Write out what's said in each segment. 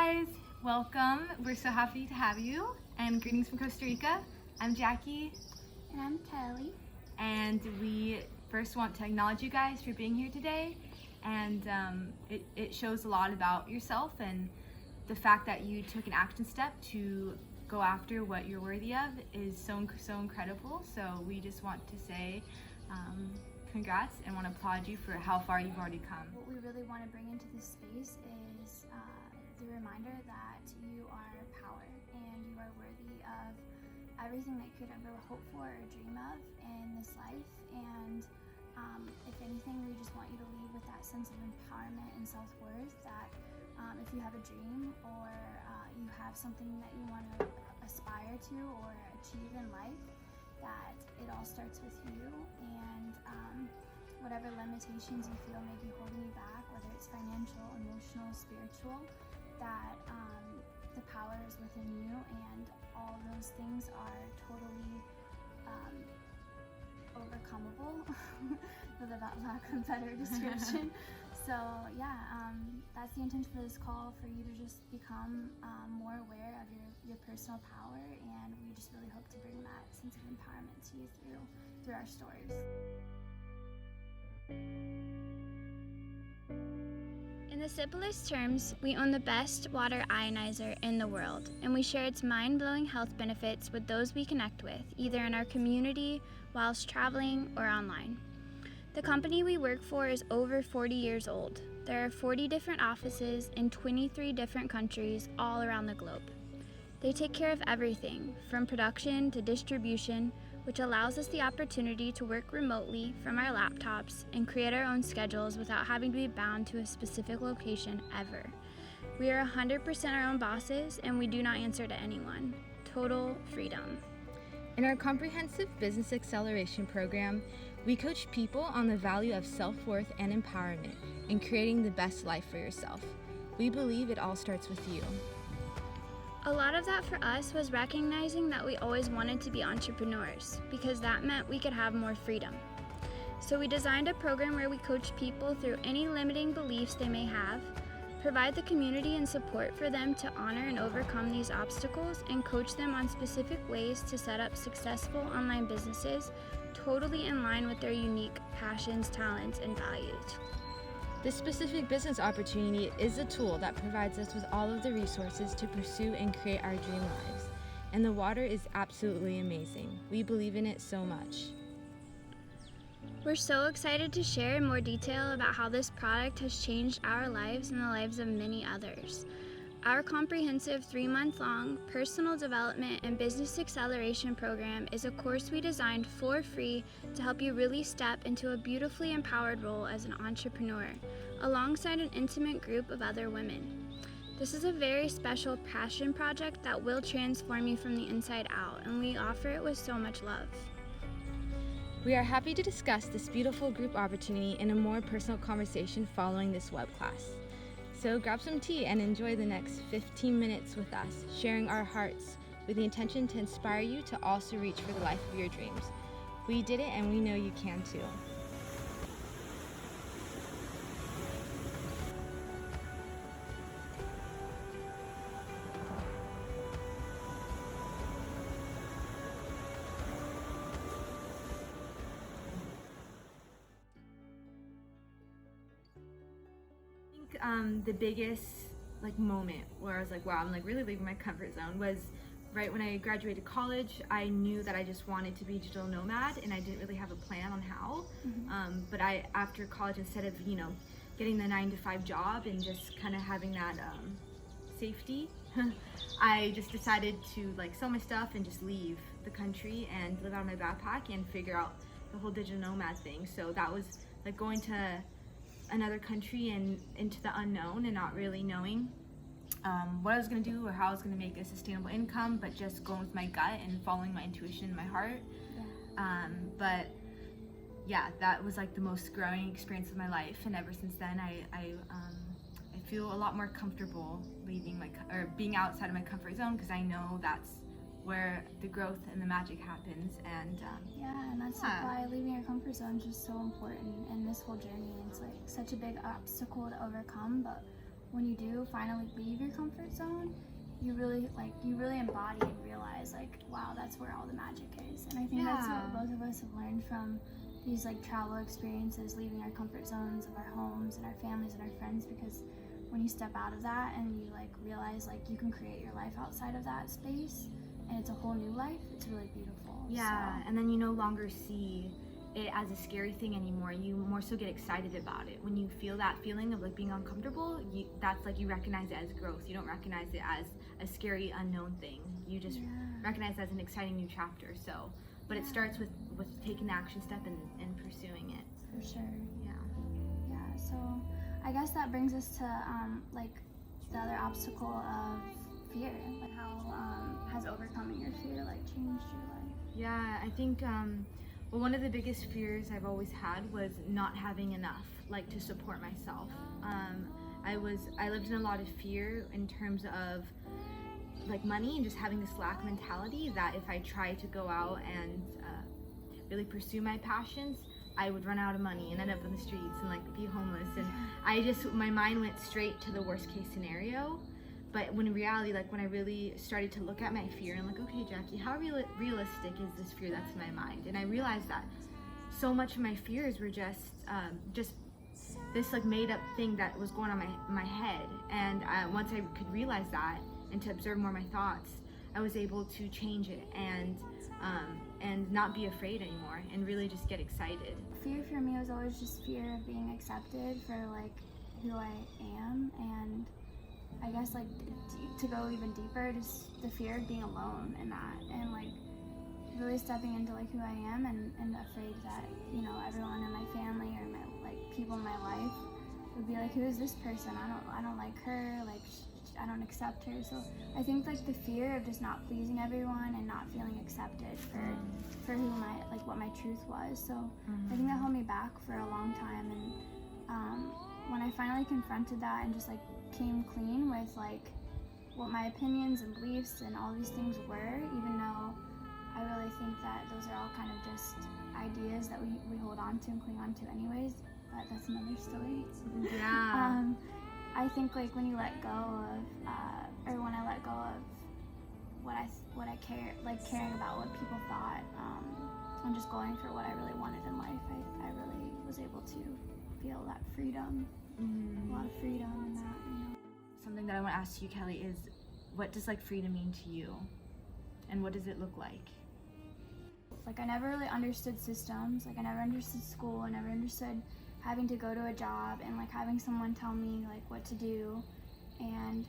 guys, welcome. We're so happy to have you, and greetings from Costa Rica. I'm Jackie. And I'm Kelly. And we first want to acknowledge you guys for being here today, and it shows a lot about yourself and the fact that you took an action step to go after what you're worthy of is so incredible. So we just want to say congrats and want to applaud you for how far you've already come. What we really want to bring into this space is the reminder that you are power and you are worthy of everything that you could ever hope for or dream of in this life. And if anything, we just want you to leave with that sense of empowerment and self-worth, that if you have a dream or you have something that you want to aspire to or achieve in life, that it all starts with you, and whatever limitations you feel may be holding you back, whether it's financial, emotional, spiritual, that the power is within you, and all those things are totally overcomable, for the lack of a better description. So yeah, that's the intention for this call, for you to just become more aware of your personal power, and we just really hope to bring that sense of empowerment to you through our stories. In the simplest terms, we own the best water ionizer in the world, and we share its mind-blowing health benefits with those we connect with, either in our community, whilst traveling, or online. The company we work for is over 40 years old. There are 40 different offices in 23 different countries all around the globe. They take care of everything, from production to distribution, which allows us the opportunity to work remotely from our laptops and create our own schedules without having to be bound to a specific location ever. We are 100% our own bosses, and we do not answer to anyone. Total freedom. In our comprehensive business acceleration program, we coach people on the value of self-worth and empowerment in creating the best life for yourself. We believe it all starts with you. A lot of that for us was recognizing that we always wanted to be entrepreneurs, because that meant we could have more freedom. So we designed a program where we coach people through any limiting beliefs they may have, provide the community and support for them to honor and overcome these obstacles, and coach them on specific ways to set up successful online businesses totally in line with their unique passions, talents, and values. This specific business opportunity is a tool that provides us with all of the resources to pursue and create our dream lives. And the water is absolutely amazing. We believe in it so much. We're so excited to share in more detail about how this product has changed our lives and the lives of many others. Our comprehensive 3-month-long personal development and business acceleration program is a course we designed for free to help you really step into a beautifully empowered role as an entrepreneur, alongside an intimate group of other women. This is a very special passion project that will transform you from the inside out, and we offer it with so much love. We are happy to discuss this beautiful group opportunity in a more personal conversation following this web class. So grab some tea and enjoy the next 15 minutes with us, sharing our hearts with the intention to inspire you to also reach for the life of your dreams. We did it, and we know you can too. The biggest moment where I was like, wow, I'm really leaving my comfort zone was right when I graduated college. I knew that I just wanted to be a digital nomad, and I didn't really have a plan on how. But after college, instead of getting the 9-to-5 job and just kind of having that safety, I just decided to sell my stuff and just leave the country and live out of my backpack and figure out the whole digital nomad thing. So that was going to another country and into the unknown and not really knowing what I was going to do or how I was going to make a sustainable income, but just going with my gut and following my intuition and my heart. But yeah, that was the most growing experience of my life, and ever since then I feel a lot more comfortable leaving or being outside of my comfort zone, because I know that's where the growth and the magic happens. And and that's why leaving your comfort zone is just so important in this whole journey. It's such a big obstacle to overcome, but when you do finally leave your comfort zone, you really embody and realize like, wow, that's where all the magic is. And I think that's what both of us have learned from these like travel experiences, leaving our comfort zones of our homes and our families and our friends, because when you step out of that and you like realize like you can create your life outside of that space and it's a whole new life, it's really beautiful. Yeah, So, and then you no longer see it as a scary thing anymore. You more so get excited about it. When you feel that feeling of like being uncomfortable, that's like you recognize it as growth. You don't recognize it as a scary unknown thing. You just recognize it as an exciting new chapter. So, but it starts with taking the action step and pursuing it. for sure. Yeah. So I guess that brings us to like the other obstacle of fear. Like how has overcoming your fear like changed your life? Yeah, I think well, one of the biggest fears I've always had was not having enough, like to support myself. I lived in a lot of fear in terms of like money and just having this lack mentality that if I tried to go out and really pursue my passions, I would run out of money and end up in the streets and like be homeless. And my mind went straight to the worst case scenario. But when in reality, like when I really started to look at my fear and like, okay, Jackie, how realistic is this fear that's in my mind? And I realized that so much of my fears were just this like made up thing that was going on my head. And once I could realize that and to observe more of my thoughts, I was able to change it and not be afraid anymore and really just get excited. Fear for me was always just fear of being accepted for like who I am, and I guess like to go even deeper, just the fear of being alone in that, and like really stepping into like who I am and afraid that, you know, everyone in my family or my like people in my life would be like, who is this person? I don't like her, like I don't accept her. So I think like the fear of just not pleasing everyone and not feeling accepted for who what my truth was. So I think that held me back for a long time. And when I finally confronted that and just like came clean with like what my opinions and beliefs and all these things were, even though I really think that those are all kind of just ideas that we hold on to and cling on to anyways, but that's another story. Yeah. I think like when you let go of, or when I let go of what I care, like caring about what people thought, and just going for what I really wanted in life, I really was able to feel that freedom, a lot of freedom in that, you know. Something that I want to ask you, Kelly, is what does like freedom mean to you, and what does it look like? Like I never really understood systems. Like I never understood school. I never understood having to go to a job and like having someone tell me like what to do. And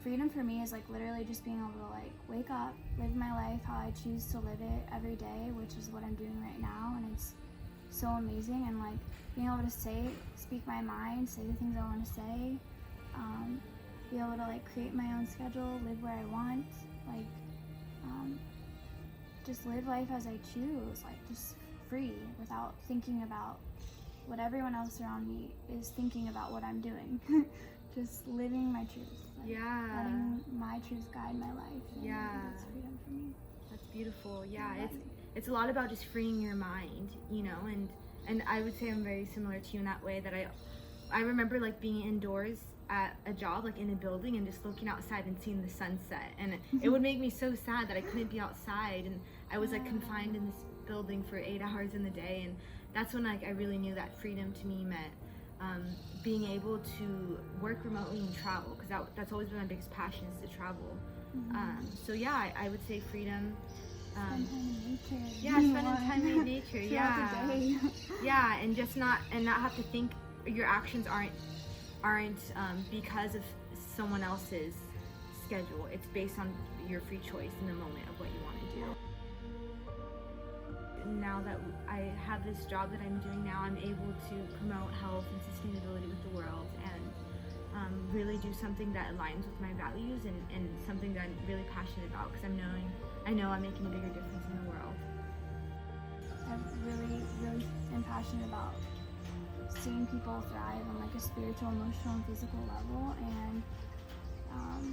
freedom for me is like literally just being able to like wake up, live my life how I choose to live it every day, which is what I'm doing right now, and it's so amazing. And like being able to speak my mind, say the things I want to say, be able to like create my own schedule, live where I want, like just live life as I choose, like just free without thinking about what everyone else around me is thinking about what I'm doing. Just living my truth, like letting my truth guide my life. That's freedom for me. That's beautiful. It's a lot about just freeing your mind, you know, and I would say I'm very similar to you in that way, that I remember like being indoors at a job, like in a building, and just looking outside and seeing the sunset, and it would make me so sad that I couldn't be outside, and I was like confined in this building for 8 hours in the day. And that's when like I really knew that freedom to me meant being able to work remotely and travel, because that's always been my biggest passion, is to travel. So yeah, I would say freedom. Spend time in nature. Yeah, spending time in nature. Yeah, and just not have to think your actions aren't because of someone else's schedule. It's based on your free choice in the moment of what you want to do. Now that I have this job that I'm doing now, I'm able to promote health and sustainability with the world, and really do something that aligns with my values and something that I'm really passionate about, because I know I'm making a bigger difference in the world. I really am passionate about seeing people thrive on like a spiritual, emotional, and physical level, and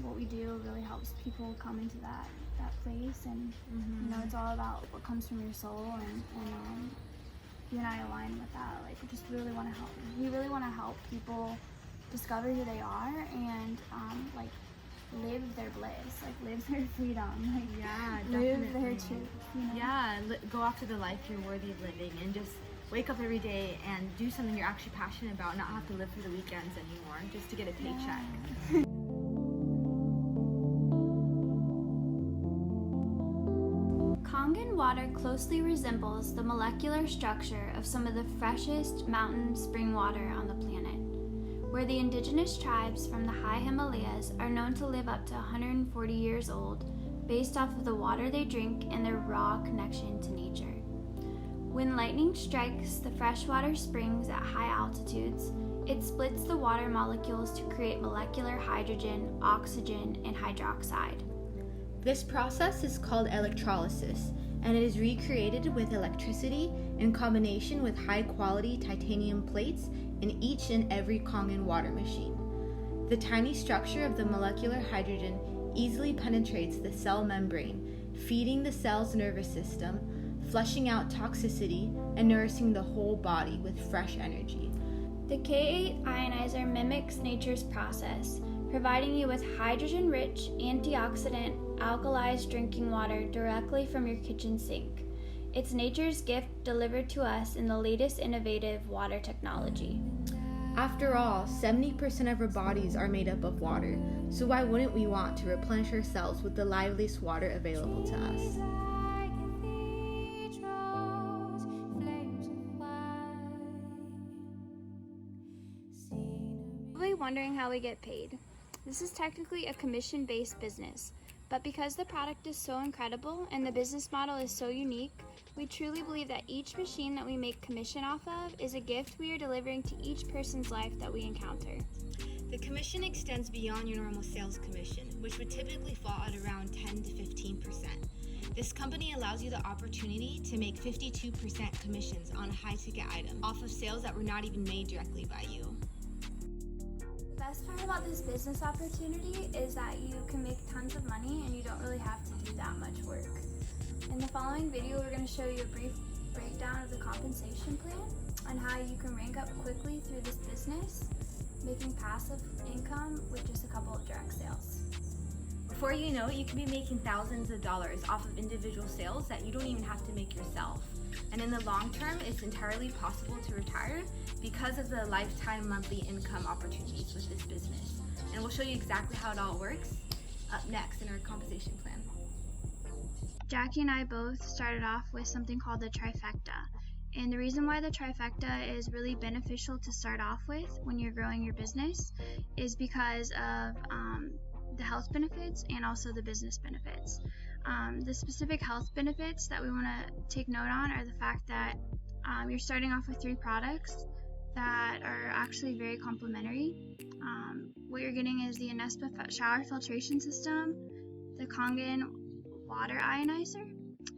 what we do really helps people come into that place. And you know, it's all about what comes from your soul, and you and I align with that. Like we really want to help people discover who they are and live their bliss, live their freedom, Yeah, live definitely. their truth. Yeah, go after the life you're worthy of living, and just wake up every day and do something you're actually passionate about, not have to live for the weekends anymore just to get a paycheck. Yeah. Kangen water closely resembles the molecular structure of some of the freshest mountain spring water on the planet, where the indigenous tribes from the high Himalayas are known to live up to 140 years old based off of the water they drink and their raw connection to nature. When lightning strikes the freshwater springs at high altitudes, it splits the water molecules to create molecular hydrogen, oxygen, and hydroxide. This process is called electrolysis, and it is recreated with electricity in combination with high-quality titanium plates in each and every Kangen water machine. The tiny structure of the molecular hydrogen easily penetrates the cell membrane, feeding the cell's nervous system, flushing out toxicity, and nourishing the whole body with fresh energy. The K8 ionizer mimics nature's process, providing you with hydrogen-rich, antioxidant, alkalized drinking water directly from your kitchen sink. It's nature's gift delivered to us in the latest innovative water technology. After all, 70% of our bodies are made up of water, so why wouldn't we want to replenish ourselves with the liveliest water available to us? Probably wondering how we get paid. This is technically a commission-based business, but because the product is so incredible and the business model is so unique, we truly believe that each machine that we make commission off of is a gift we are delivering to each person's life that we encounter. The commission extends beyond your normal sales commission, which would typically fall at around 10 to 15%. This company allows you the opportunity to make 52% commissions on a high-ticket item off of sales that were not even made directly by you. The best part about this business opportunity is that you can make tons of money and you don't really have to do that much work. In the following video, we're going to show you a brief breakdown of the compensation plan and how you can rank up quickly through this business, making passive income with just a couple of direct sales. Before you know it, you can be making thousands of dollars off of individual sales that you don't even have to make yourself. And in the long term, it's entirely possible to retire because of the lifetime monthly income opportunities with this business. And we'll show you exactly how it all works up next in our compensation plan. Jackie and I both started off with something called the trifecta. And the reason why the trifecta is really beneficial to start off with when you're growing your business is because of the health benefits and also the business benefits. The specific health benefits that we want to take note on are the fact that you're starting off with 3 products that are actually very complementary. What you're getting is the Anespa shower filtration system, the Kangen water ionizer,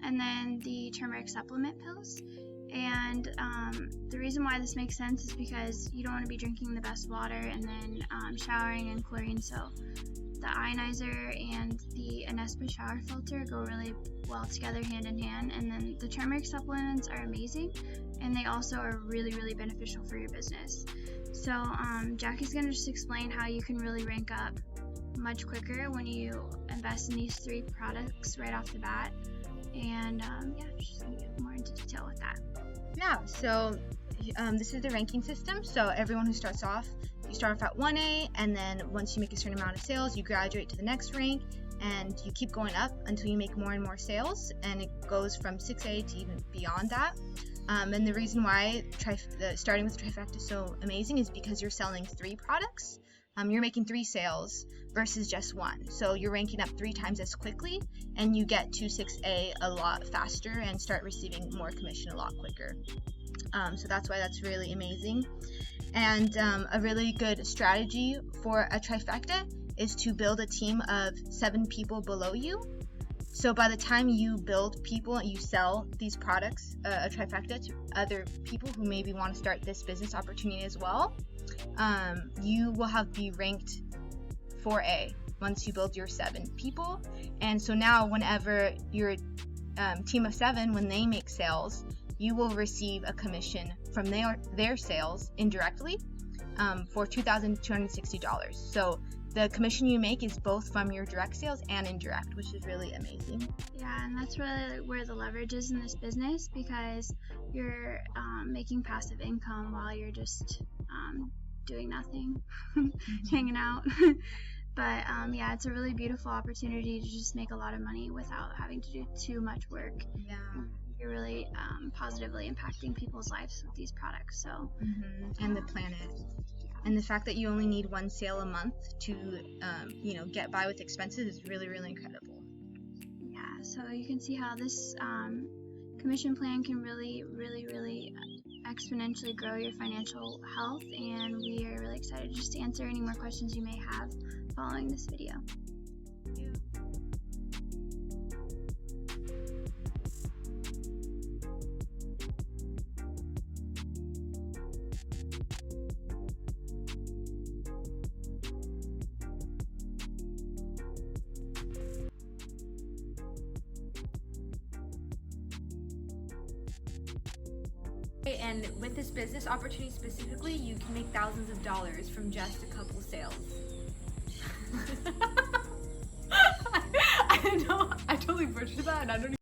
and then the turmeric supplement pills. And the reason why this makes sense is because you don't want to be drinking the best water and then showering in chlorine. So the ionizer and the Anespa shower filter go really well together hand in hand. And then the turmeric supplements are amazing, and they also are really, really beneficial for your business. So Jackie's going to just explain how you can really rank up much quicker when you invest in these 3 products right off the bat. And she's going to get more into detail with that. Yeah, so this is the ranking system. So everyone who starts off, you start off at 1A, and then once you make a certain amount of sales, you graduate to the next rank, and you keep going up until you make more and more sales, and it goes from 6A to even beyond that. And the reason why starting with the trifecta is so amazing is because you're selling 3 products. You're making 3 sales versus just 1. So you're ranking up 3 times as quickly, and you get to 6A a lot faster and start receiving more commission a lot quicker. So that's why that's really amazing. And a really good strategy for a trifecta is to build a team of 7 people below you. So by the time you build people and you sell these products, a trifecta, to other people who maybe want to start this business opportunity as well, you will be ranked 4A once you build your 7 people. And so now whenever your team of 7, when they make sales, you will receive a commission from their sales indirectly. for $2,260. So the commission you make is both from your direct sales and indirect, which is really amazing. Yeah, and that's really where the leverage is in this business, because you're making passive income while you're just doing nothing, hanging out. But yeah, it's a really beautiful opportunity to just make a lot of money without having to do too much work. Yeah. You're really positively impacting people's lives with these products. So and the planet. And the fact that you only need one sale a month to, get by with expenses is really, really incredible. yeah, so you can see how this commission plan can really, really, really exponentially grow your financial health. And we are really excited just to answer any more questions you may have following this video. And with this business opportunity specifically, you can make thousands of dollars from just a couple sales. I know, I totally butchered that and I don't even